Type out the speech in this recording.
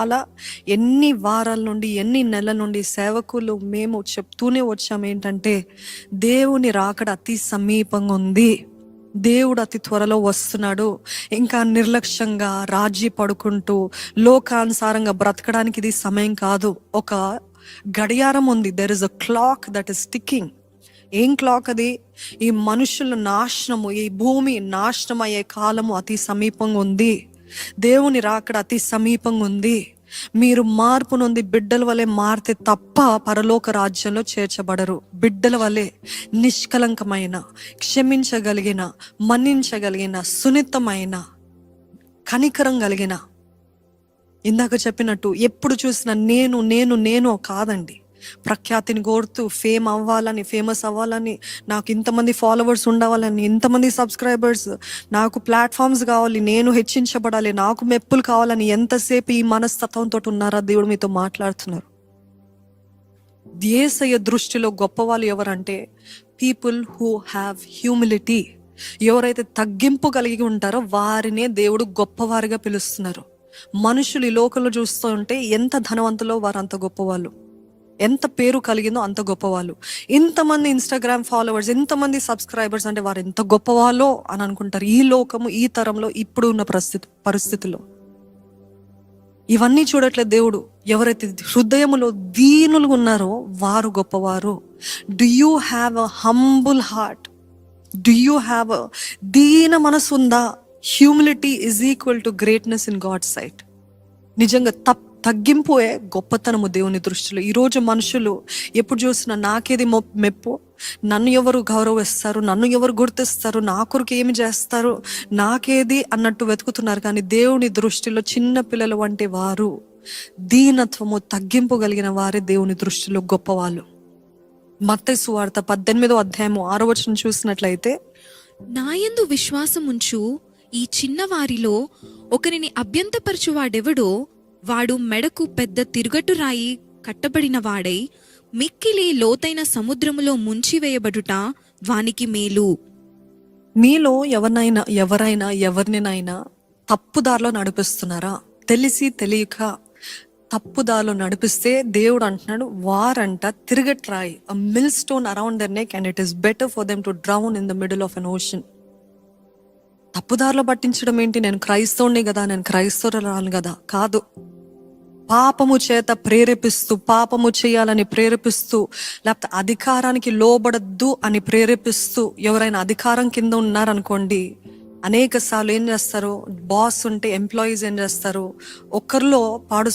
అలా ఎన్ని వారాల నుండి ఎన్ని నెలల నుండి సేవకులు మేము చెప్తూనే వచ్చాము ఏంటంటే, దేవుని రాకడ అతి సమీపంగా ఉంది, దేవుడు అతి త్వరలో వస్తున్నాడు. ఇంకా నిర్లక్ష్యంగా రాజీ పడుకుంటూ లోకానుసారంగా బ్రతకడానికి ఇది సమయం కాదు. ఒక గడియారం ఉంది, there is a clock that is ticking. ఏం క్లాక్ అది? ఈ మనుషుల నాశనము, ఈ భూమి నాశనం అయ్యే కాలము అతి సమీపంగా ఉంది. దేవుని రాకడ అతి సమీపంగా ఉంది. మీరు మార్పు నొంది బిడ్డల వలె మారితే తప్ప పరలోక రాజ్యంలో చేర్చబడరు. బిడ్డల వలె నిష్కలంకమైన, క్షమించగలిగిన, మన్నించగలిగిన, సున్నితమైన, కనికరం కలిగిన, ఇందాక చెప్పినట్టు ఎప్పుడు చూసినా నేను నేను నేను కాదండి. ప్రఖ్యాతిని కోరుతూ ఫేమ్ అవ్వాలని, ఫేమస్ అవ్వాలని, నాకు ఇంతమంది ఫాలోవర్స్ ఉండవాలని, ఇంతమంది సబ్స్క్రైబర్స్, నాకు ప్లాట్ఫామ్స్ కావాలి, నేను హెచ్చించబడాలి, నాకు మెప్పులు కావాలని ఎంతసేపు ఈ మనస్తత్వంతో ఉన్నారా? దేవుడు మీతో మాట్లాడుతున్నారు. యేసయ్య దృష్టిలో గొప్పవాళ్ళు ఎవరంటే పీపుల్ హూ హ్యావ్ హ్యూమిలిటీ. ఎవరైతే తగ్గింపు కలిగి ఉంటారో వారినే దేవుడు గొప్పవారిగా పిలుస్తున్నారు. మనుషులు ఈ లోకంలో చూస్తూ ఉంటే ఎంత ధనవంతులో వారు అంత గొప్పవాళ్ళు, ఎంత పేరు కలిగిందో అంత గొప్పవాళ్ళు. ఇంతమంది ఇన్స్టాగ్రామ్ ఫాలోవర్స్, ఇంతమంది సబ్స్క్రైబర్స్ అంటే వారు ఎంత గొప్పవాళ్ళో అని అనుకుంటారు. ఈ లోకము, ఈ తరంలో, ఇప్పుడు ఉన్న పరిస్థితిలో ఇవన్నీ చూడట్లేదు దేవుడు. ఎవరైతే హృదయములో దీనులుగా ఉన్నారో వారు గొప్పవారు. Do you have a humble heart? Do you have a దీన మనసు ఉందా? Humility is equal to greatness in God sight. నిజంగా తగ్గింపుయే గొప్పతనము దేవుని దృష్టిలో. ఈరోజు మనుషులు ఎప్పుడు చూసినా నాకేది మెప్పు, నన్ను ఎవరు గౌరవిస్తారు, నన్ను ఎవరు గుర్తిస్తారు, నా కొరకు ఏమి చేస్తారు, నాకేది అన్నట్టు వెతుకుతున్నారు. కానీ దేవుని దృష్టిలో చిన్న పిల్లల వంటి వారు, దీనత్వము, తగ్గింపు కలిగిన వారే దేవుని దృష్టిలో గొప్పవాళ్ళు. మత్తయి సువార్త 18వ అధ్యాయము 6వ వచనం చూసినట్లయితే, నాయందు విశ్వాసముంచు ఈ చిన్నవారిలో ఒకరిని అభ్యంతపరచువాడెవడో వాడు మెడకు పెద్ద తిరుగటు రాయి కట్టబడిన వాడై మిక్కిలి లోతైన సముద్రములో ముంచివేయబడుట వానికి మేలు. మీలో ఎవరైనా ఎవరినైనా తప్పుదారిలో నడిపిస్తున్నారా? తెలిసి తెలియక తప్పుదారిలో నడిపిస్తే దేవుడు అంటున్నాడు, వారంట తిరగట్రాయి, a millstone around their neck and it is better for them to drown in the middle of an ocean. తప్పుదారిలో పట్టించడం ఏంటి? నేను క్రైస్తవుని కదా, నేను క్రైస్తవురాలు కదా, కాదు. పాపము చేత ప్రేరేపిస్తూ, పాపము చేయాలని ప్రేరేపిస్తూ, లేకపోతే అధికారానికి లోబడద్దు అని ప్రేరేపిస్తూ, ఎవరైనా అధికారం కింద ఉన్నారనుకోండి, అనేక సార్లు ఏం చేస్తారు, బాస్ ఉంటే ఎంప్లాయీస్ ఏం చేస్తారు, ఒకరిలో పాడు